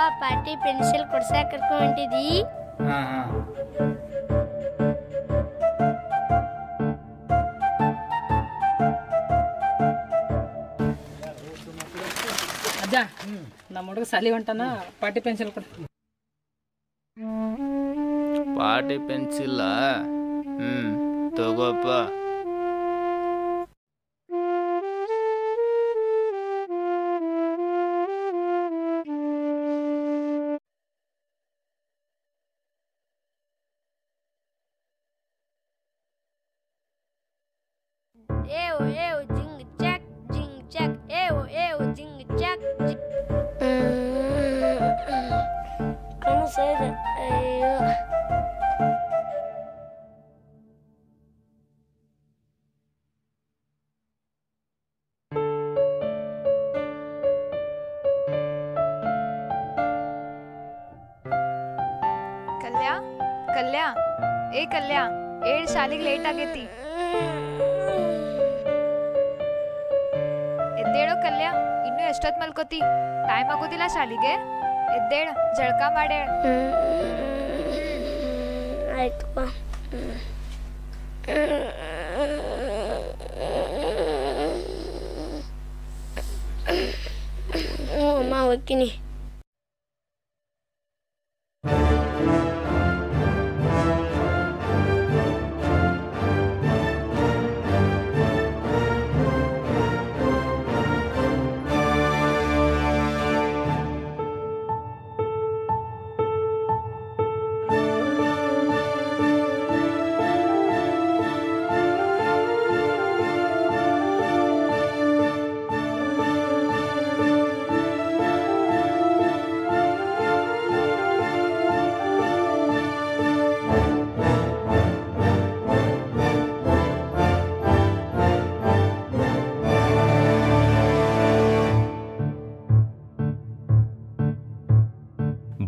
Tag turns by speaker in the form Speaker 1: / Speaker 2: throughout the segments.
Speaker 1: ಅಪ್ಪ ಪಾಟಿ ಪೆನ್ಸಿಲ್ ಕೊಡ್ಸಾಕ ಕರ್ಕೊಂಡ್ ಹೊಂಟಿದಿ.
Speaker 2: ಅಜ್ಜ ನಮ್ಮ ಹುಡುಗ ಸಾಲಿ ಹೊಂಟಾನ, ಪಾಟಿ ಪೆನ್ಸಿಲ್ ಕೊಡ.
Speaker 3: ಪಾಟಿ ಪೆನ್ಸಿಲ್ಲ? ತಗೋಪ್ಪ.
Speaker 1: Ew, ew, jing jack, ew, ew, jing jack. ¿Cómo se dice?
Speaker 4: ಕಲ್ಯಾ ಕಲ್ಯಾ ಏ ಕಲ್ಯಾ, ಏಳ್ ಶಾಲಿಗೆ ಲೇಟ್ ಆಗೈತಿ. ಎದ್ದೇಳೋ ಕಲ್ಯಾ, ಇನ್ನೂ ಎಷ್ಟೊತ್ತು ಮಲ್ಕೋತಿ? ಟೈಮ್ ಆಗೋದಿಲ್ಲ ಶಾಲಿಗೆ? ಎದ್ದೇಳ, ಜಳಕ ಮಾಡೇಳ.
Speaker 1: ಆಯ್ತಪ್ಪ. ಅಮ್ಮ ಹೋಗ್ತೀನಿ.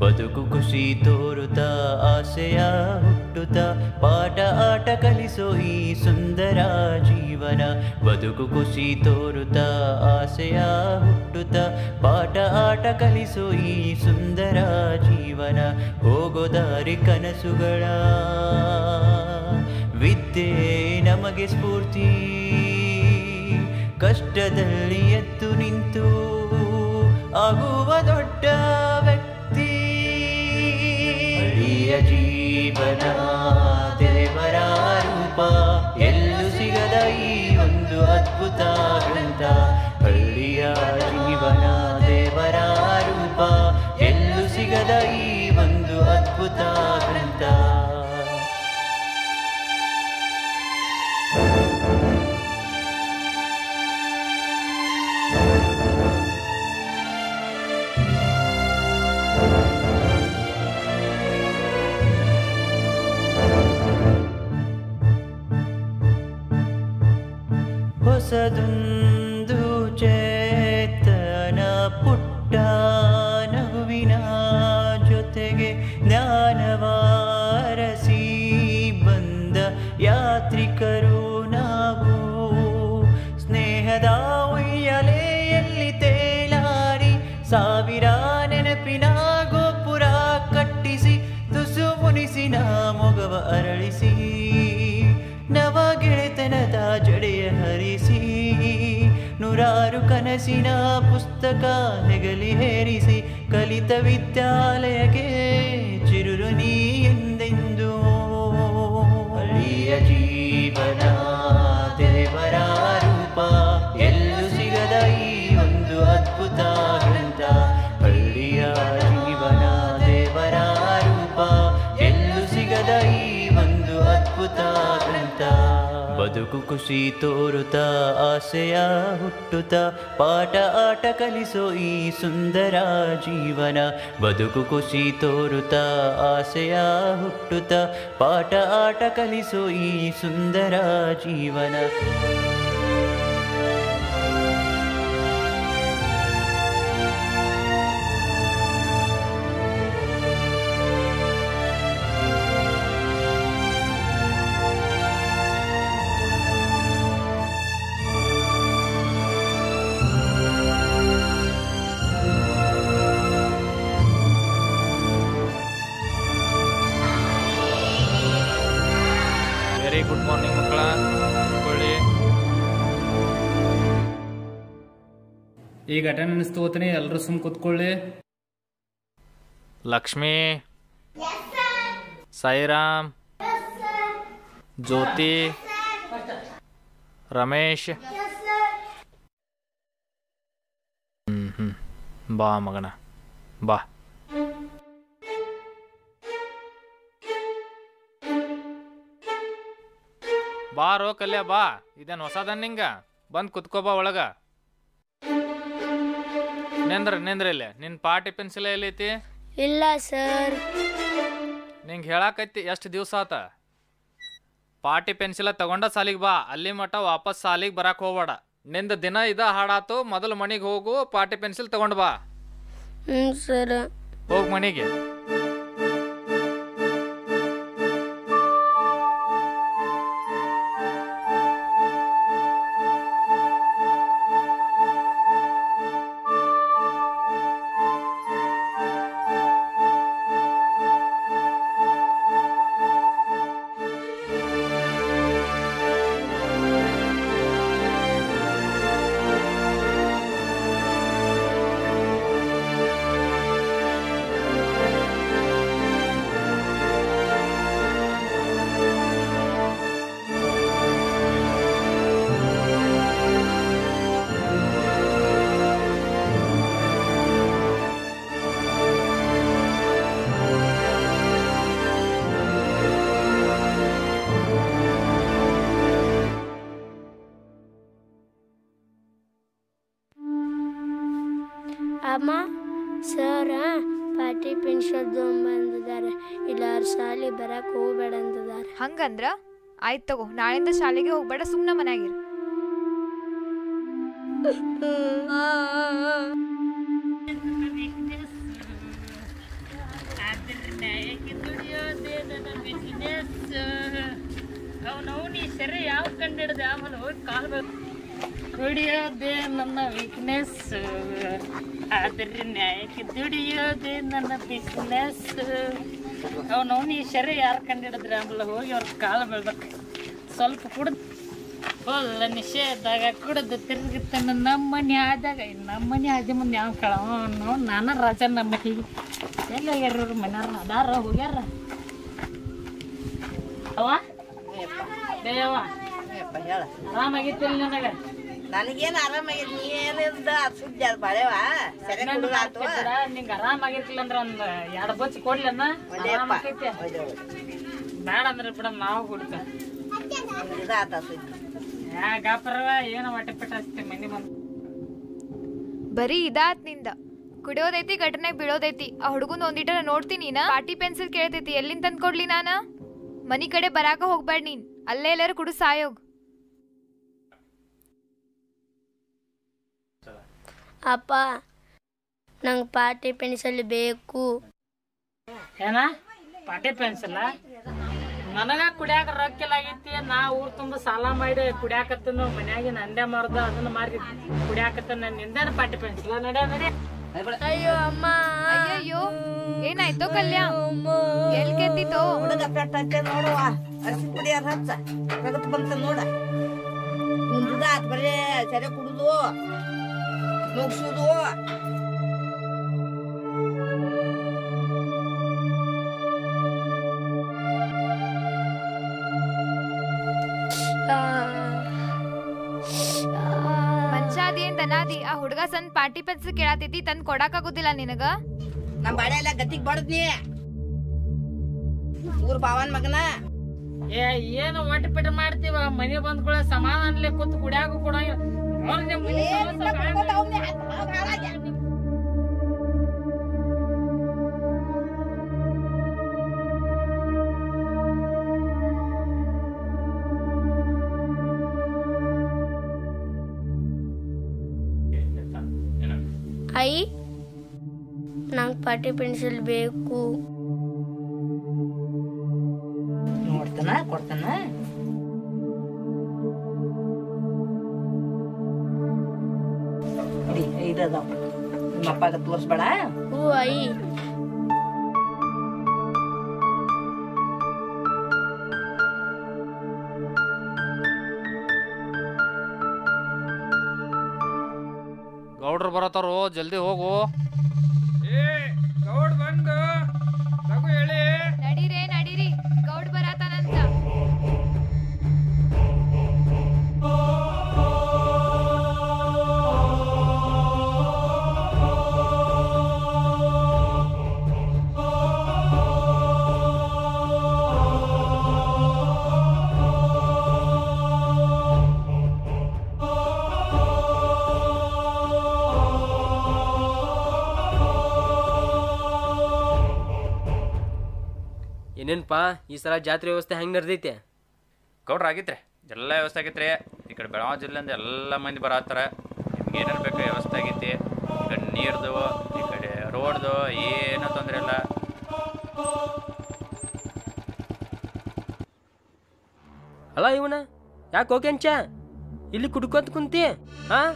Speaker 5: ಬದುಕು ಖುಷಿ ತೋರುತ್ತಾ ಆಸೆಯ ಹುಟ್ಟುತ್ತಾ ಪಾಠ ಆಟ ಕಲಿಸೋ ಈ ಸುಂದರ ಜೀವನ. ಬದುಕು ಖುಷಿ ತೋರುತ್ತಾ ಆಸೆಯ ಹುಟ್ಟುತ್ತಾ ಪಾಠ ಆಟ ಕಲಿಸೋ ಈ ಸುಂದರ ಜೀವನ. ಹೋಗೋ ದಾರಿ ಕನಸುಗಳ ವಿದ್ಯೆ ನಮಗೆ ಸ್ಫೂರ್ತಿ. ಕಷ್ಟದಲ್ಲಿ ಎದ್ದು ನಿಂತು ಆಗುವ ದೊಡ್ಡ ವ್ಯಕ್ತಿ. ಹಳ್ಳಿಯ ಜೀವನ ದೇವರ ರೂಪ, ಎಲ್ಲೂ ಸಿಗದ ಈ ಒಂದು ಅದ್ಭುತ ಗ್ರಂಥ. ಹಳ್ಳಿಯ ಜೀವನ ದೇವರ ರೂಪ, ಎಲ್ಲೂ ಸಿಗದ ಈ ಒಂದು ಅದ್ಭುತ ಗ್ರಂಥ. ಹೊಸದೊಂದು ಚೇತನ ಪುಟ್ಟ ನಗುವಿನ ಜೊತೆಗೆ ಜ್ಞಾನವಾರಸಿ ಬಂದ ಯಾತ್ರಿಕರು ನಾವು. ಸ್ನೇಹದ ಉಯ್ಯಲೆಯಲ್ಲಿ ತೇಲಾರಿ ಸಾವಿರ ನೆನಪಿನ ಗೋಪುರ ಕಟ್ಟಿಸಿ ತುಸು ಮುನಿಸಿನ ಮೊಗವ ಅರಳಿಸಿ ನವ ಗೆಳೆತನದ ಜಡೆಯ ಹರಿಸಿ ನೂರಾರು ಕನಸಿನ ಪುಸ್ತಕ ಹೆಗಲಿ ಹೇರಿಸಿ ಕಲಿತ ವಿದ್ಯಾಲಯಕ್ಕೆ ಚಿರುರು ನೀ ಎಂದೆಂದು. ಹಳ್ಳಿಯ ಜೀವನ ದೇವರ ರೂಪ, ಎಲ್ಲೂ ಸಿಗದ ಈ ಒಂದು ಅದ್ಭುತ ಗ್ರಂಥ. ಹಳ್ಳಿಯ ಜೀವನ ದೇವರ ರೂಪ, ಎಲ್ಲೂ ಸಿಗದ ಈ ಒಂದು ಅದ್ಭುತ ಗ್ರಂಥ. ಬದುಕು ಖುಷಿ ತೋರುತ್ತಾ ಆಸೆಯ ಹುಟ್ಟುತ್ತಾ ಪಾಠ ಆಟ ಕಲಿಸೋ ಈ ಸುಂದರ ಜೀವನ. ಬದುಕು ಖುಷಿ ತೋರುತ್ತಾ ಆಸೆಯ ಹುಟ್ಟುತ್ತಾ ಪಾಠ ಆಟ ಕಲಿಸೋ ಈ ಸುಂದರ ಜೀವನ.
Speaker 3: ಹಾಯ್ ಗುಡ್ ಮಾರ್ನಿಂಗ್ ಮಕ್ಕಳ, ಕೂತ್ಕೊಳ್ಳಿ.
Speaker 6: ಈಗ ಅಟೆಂಡೆನ್ಸ್ ತಗೋತೀನಿ, ಎಲ್ಲರೂ ಸುಮ್ ಕೂತ್ಕೊಳ್ಳಿ.
Speaker 3: ಲಕ್ಷ್ಮಿ, ಸಾಯಿರಾಮ್, ಜ್ಯೋತಿ, ರಮೇಶ್. ಬಾ ಮಗನ ಬಾ. ಬಾರೋ ಕಲ್ಯ ಬಾ. ಇದೇನು ಹೊಸದ ನಿಂಗ? ಬಂದು ಕುತ್ಕೋಬಾ ಒಳಗ. ನಿಂದ್ರ ಇಲ್ಲಿ. ನಿನ್ನ ಪಾಟಿ ಪೆನ್ಸಿಲ್ ಎಲ್ಲೈತಿ?
Speaker 1: ಇಲ್ಲ ಸರ್.
Speaker 3: ನಿಂಗೆ ಹೇಳಾಕೈತಿ ಎಷ್ಟು ದಿವಸ ಆತ? ಪಾಟಿ ಪೆನ್ಸಿಲ ತಗೊಂಡ ಸಾಲಿಗೆ ಬಾ. ಅಲ್ಲಿ ಮಟ್ಟ ವಾಪಸ್ ಸಾಲಿಗೆ ಬರಕ್ಕೆ ಹೋಗ್ಬೇಡ. ನಿಂದ ದಿನ ಇದ ಹಾಡಾತು. ಮೊದಲು ಮನೆಗೆ ಹೋಗು, ಪಾಟಿ ಪೆನ್ಸಿಲ್ ತಗೊಂಡು ಬಾ.
Speaker 1: ಸರ್.
Speaker 3: ಹೋಗ್ ಮನೆಗೆ.
Speaker 1: ಅಮ್ಮ, ಸರ್ ಪಾಟಿ ಪೆನ್ಸಿಲ್ ತೊಗೊಂಬಂದಿದ್ದಾರೆ. ಇಲ್ಲಾರು ಶಾಲೆ ಬರಕ್ಕೆ ಹೋಗ್ಬೇಡ ಅಂದಿದ್ದಾರೆ.
Speaker 4: ಹಂಗಂದ್ರ ಆಯ್ತು ತಗೋ, ನಾಳಿಂದ ಶಾಲೆಗೆ ಹೋಗ್ಬೇಡ, ಸುಮ್ಮನೆ ಮನ್ಯಾಗಿರು.
Speaker 2: ಅವನವನಿ ಸರಿ ಯಾವ ಕಂಡಿಡ್ದೆ ಆಮೇಲೆ ಹೋಗಿ ಕಾಲ್ ದುಡಿಯೋದೇ ನನ್ನ ವೀಕ್ನೆಸ್, ಆದ್ರೆ ನ್ಯಾಯಕ್ಕೆ ದುಡಿಯೋದೇ ನನ್ನ ಬಿಸ್ನೆಸ್. ಅವನವನಿ ಸರಿ ಯಾರು ಕಂಡಿಡಿದ್ರೆ ಆಮೇಲೆ ಹೋಗಿ ಅವ್ರ ಕಾಲು ಬೀಳ್ಬೇಕು. ಸ್ವಲ್ಪ ಕುಡ್ದು ಹೊಲ್ಲ ನಿಷೇಧಾಗ ಕುಡ್ದು ತಿರುಗುತ್ತಾನ ನಮ್ಮ ಮನೆ ಆದಾಗ. ನಮ್ಮ ಮನೆ ಆದ ಮುಂದೆ ಯಾವ ಕಳ ನಾನ ರಾಜ. ನಮ್ಮ ಮನೆಗೆ ಎಲ್ಲ ಹೋಗ್ಯಾರ, ಮನೆಯವ್ರ ಅದಾರ ಹೋಗ್ಯಾರ. ಅವ ದೇವ ಆರಾಮಾಗಿತ್ತಿಲ್ಲ ನನಗೆ?
Speaker 7: ನನಗೇನು ಆರಾಮಾಗಿತ್ತು, ನೀ ಏನಿಂದ ಸುದ್ದಿ ಅದು ಬಾಳೆವ ಸರಿ ಕುಡುದಾತು.
Speaker 2: ನಿಂಗೆ ಆರಾಮಾಗಿರ್ತಿಲ್ಲ ಅಂದ್ರೆ ಒಂದು 2 ಬಚ್ಚ ಕೊಡ್ಲನ್ನ ಬೇಡ ಅಂದ್ರೆ ಬಿಡ, ನಾವು ಕುಡಿತ
Speaker 7: ಇದಾತ ಸುದ್ದಿ.
Speaker 2: ಗಾಪರವ ಏನೋ ಹೊಟ್ಟೆ ಪೆಟ್ಟ ಹಚ್ತಿ ಮನೆ ಬಂದು.
Speaker 4: ಬರೀ ಇದಾತ್ ನಿಂದ. ಕುಡಿಯೋದೈತಿ, ಘಟನೆ ಬೀಳೋದೈತಿ. ಆ ಹುಡುಗನ ಒಂದಿಟ ನೋಡ್ತೀನಿ. ಪಾಟಿ ಪೆನ್ಸಿಲ್ ಕೇಳ್ತೈತಿ, ಎಲ್ಲಿಂದ ತಂದು ಕೊಡ್ಲಿ ನಾನ? ಮನಿ ಕಡೆ ಬರಾಕ ಹೋಗ್ಬೇಡ ನೀನ್, ಅಲ್ಲೇ ಎಲ್ಲಾರು ಕುಡು ಸಾಯೋಗ್.
Speaker 1: ಅಪ್ಪ, ನಂಗೆ ಪಾಟಿ ಪೆನ್ಸಿಲ್ ಬೇಕು.
Speaker 2: ಏನ ಪಾಟಿ ಪೆನ್ಸಿಲ್? ನನಗ ಕುಡಿಯಾಕ ರೊಕ್ಕಿಲ್ಲ ಆಗೈತಿ. ನಾ ಊರ್ ತುಂಬ ಸಾಲ ಮಾಡಿ ಕುಡಿಯಾಕತ್ತನು. ಮನ್ಯಾಗಿನ ಅಂಡೆ ಮಾರ್ದ ಅದನ್ನ ಮಾರಿ ಕುಡಿಯಾಕತ್ತ. ನಿಂದೇನ ಪಾಟಿ ಪೆನ್ಸಿಲ್? ನಡಿ.
Speaker 1: ಅಯ್ಯೋ ಅಮ್ಮ.
Speaker 4: ಅಯ್ಯಯ್ಯೋ, ಏನಾಯ್ತೋ ಕಲ್ಯಾ? ಎಲ್ ಕೆತ್ತಿತೋ?
Speaker 7: ಹುಡುಗ ಪೆಟ್ಟ ನೋಡುವ, ಅರ್ಸಿ ಕುಡಿಯಾರ ಹಚ್ಚ ರಗತ್ ಬಂತ ನೋಡ. ಕುಂದುದಾತ್ ಬರೇ ಸರಿ ಕುಡುದು ಮುಗ್ಸುದು.
Speaker 4: ಮಂಚಾದಿ ಏನ್ ದನಾದಿ? ಆ ಹುಡುಗ ಸಣ್ಣ ಪಾಟಿ ಪೆನ್ಸಿಲ್ ಕೇಳತೈತಿ, ತಂದ್ ಕೊಡಾಕಾಗುದಿಲ್ಲ ನಿನಗ?
Speaker 7: ನಮ್ ಬಾಡೆ ಎಲ್ಲ ಗತಿಗ್ ಬಡದ್ ನೀ ಊರ್ ಬಾವನ್ ಮಗನ.
Speaker 2: ಏನು ಹೊಟ್ಟೆ ಪೆಟ್ಟ ಮಾಡ್ತೀವ? ಮನೆ ಬಂದ್ಕೊಳ್ಳ ಸಮಾಧಾನಲೆ ಕೂತ್ ಕುಡಿಯಾಕ ಕೊಡಂಗ.
Speaker 1: ಐ, ನಂಗೆ ಪಾಟಿ ಪೆನ್ಸಿಲ್ ಬೇಕು.
Speaker 7: ನೋಡ್ತಾನ ಕೊಡ್ತಾನ. ಇದದಾವ ನಿಮ್ಮ ಅಪ್ಪಾಗ ತೋರ್ಸ್ಬೇಡ.
Speaker 1: ಹ್ಞೂ ಐ.
Speaker 3: ಗೌಡ್ರು ಬರತ್ತಾರೋ, ಜಲ್ದಿ ಹೋಗು.
Speaker 4: ನಡೀರೇ ನಡೀರಿ, ಗೌಡ್ ಬರತಾನಂತ.
Speaker 8: ಏನೇನಪ್ಪ ಈ ಸಲ ಜಾತ್ರೆ ವ್ಯವಸ್ಥೆ ಹೆಂಗೆ ನಡೆದೈತೆ?
Speaker 9: ಗೌಡ್ರ ಆಗಿತ್ರಿ, ಎಲ್ಲ ವ್ಯವಸ್ಥೆ ಆಗೈತ್ರಿ. ಈ ಕಡೆ ಬೆಳಗಾವಿ ಜಿಲ್ಲೆಯಿಂದ ಎಲ್ಲ ಮಂದಿ ಬರತ್ತಾರ. ನಿಮ್ಗೆ ಏನೇನು ಬೇಕು ವ್ಯವಸ್ಥೆ ಆಗೈತಿ. ಈ ಕಡೆ ನೀರ್ದು, ಈ ಕಡೆ ರೋಡ್ದು ಏನೂ ತೊಂದರೆ ಇಲ್ಲ.
Speaker 8: ಅಲ್ಲ ಇವನ ಯಾಕೆ ಹೋಗ್ಯಂಚ ಇಲ್ಲಿ ಕುಡ್ಕೋತ ಕುಂತಿ? ಹಾಂ,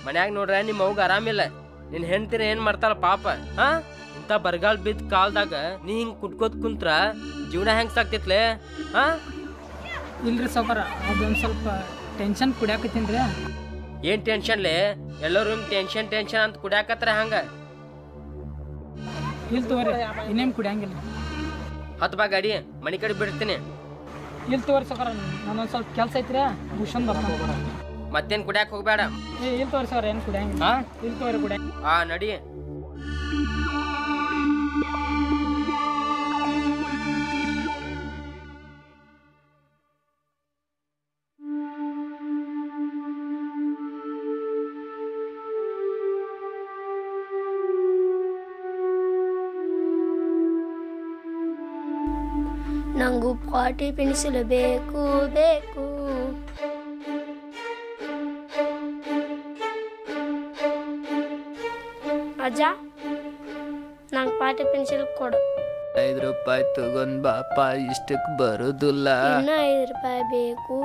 Speaker 8: ಮನ್ಯಾಗ ನೋಡ್ರೆ ನಿಮ್ಮ ಅವ್ಗೆ ಆರಾಮಿಲ್ಲ. ನಿನ್ನ ಹೆಣ್ತಿರ ಏನು ಮಾಡ್ತಾಳ ಪಾಪ? ಹಾಂ, ಇಂಥ ಬರಗಾಲ ಬಿದ್ದ ಕಾಲದಾಗ ನೀ ಹಿಂಗೆ ಕುಡ್ಕೋತ ಕುಂತ್ರ ಜೀವನ ಹೆಂಗೆ ಸಾಕ್ತಿತ್ಲೆ? ಹಾಂ,
Speaker 2: ಇಲ್ರಿ ಸಾವ್ಕಾರ, ಅದೊಂದು ಸ್ವಲ್ಪ ಟೆನ್ಷನ್ ಕುಡಿಯಾಕತ್ತೀನಿ ರೀ.
Speaker 8: ಏನು ಟೆನ್ಷನ್ಲೆ? ಎಲ್ಲರೂ ಹಿಂಗೆ ಟೆನ್ಷನ್ ಅಂತ ಕುಡಿಯಾಕತ್ರ ಹಂಗೆ?
Speaker 2: ಇಲ್ಲಿ ತಗೋರಿ, ಇನ್ನೇನು ಕುಡಿಯಂಗಿಲ್ಲ.
Speaker 8: ಹತ್ತು ಬಾ ಗಾಡಿ, ಮನೆ ಕಡೆ ಬಿಡ್ತೀನಿ.
Speaker 2: ಇಲ್ಲಿ ತಗೋರಿ ಸಾವ್ಕಾರ, ನಾನೊಂದು ಸ್ವಲ್ಪ ಕೆಲಸ ಐತ್ರಿ, ಭೂಷಣ್ ಬರ್ತಾನೆ.
Speaker 8: ಮತ್ತೇನು ಕುಡಿಯಾಕ ಹೋಗ್ಬೇಡ.
Speaker 2: ಇಲ್ಲಿ ತಗೋರಿ ಸಾವ್ರ, ಏನು ಕುಡಿಯಂಗಿಲ್ಲ.
Speaker 8: ಹಾಂ,
Speaker 2: ಇಲ್ಲಿ ತಗೋರಿ ಕುಡಿಯ.
Speaker 8: ನಡಿ.
Speaker 1: ನಂಗೂ ಪಾಟಿ ಪೆನ್ಸಿಲ್ ಬೇಕು ಬೇಕು. ಅಜ್ಜ, ನಂಗೆ ಪಾಟಿ ಪೆನ್ಸಿಲ್ ಕೊಡು.
Speaker 3: 5 ರೂಪಾಯಿ ತಗೊಂಡ್ ಬಾಪ, ಇಷ್ಟಕ್ಕೆ ಬರೋದಿಲ್ಲ.
Speaker 1: ಇನ್ನೂ 5 ರೂಪಾಯಿ ಬೇಕು.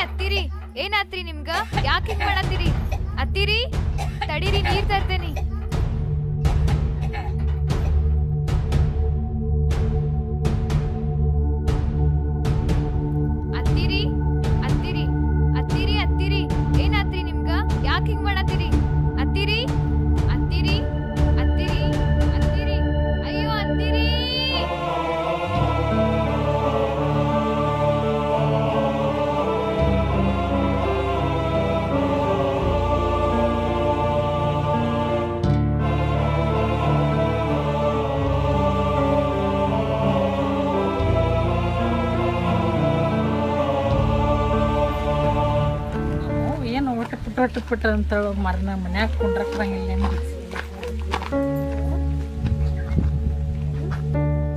Speaker 4: ಅತ್ತಿರಿ ಏನಾತ್ರಿ ನಿಮ್ಗ? ಯಾಕೆ ಹಿಂಗ್ ಮಾಡತ್ತೀರಿ? ಅತ್ತಿರಿ ತಡೀರಿ, ನೀರ್ ತರ್ತೇನಿ. ಅತ್ತಿರಿ ಏನಾತ್ರಿ ನಿಮ್ಗ? ಯಾಕೆ ಹಿಂಗ್ ಮಾಡತ್ತೀರಿ? ಅತ್ತಿರಿ ಅಯ್ಯೋ ಅತ್ತಿರಿ.
Speaker 2: ಏನು ಪುಟ್ಟ ಅಂತ ಮರನ ಮನ್ಯಾಗ ಕುಂಡ್ರಕ್ಕಂಗಿಲ್ಲ.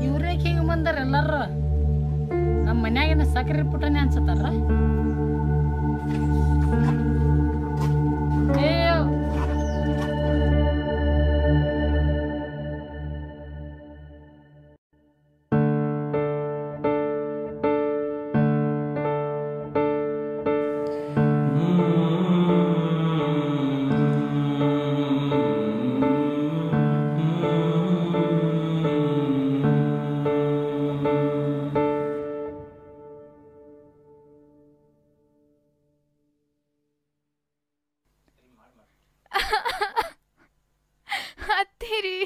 Speaker 2: ಇವ್ರೇ ಹಿಂಗೆ ಬಂದಾರ ಎಲ್ಲಾರು. ನಮ್ಮ ಮನ್ಯಾಗೇನ ಸಕ್ರೆ ಪುಟ್ಟನೆ ಅನ್ಸತ್ತಾರ.
Speaker 4: ಅತ್ತಿರಿ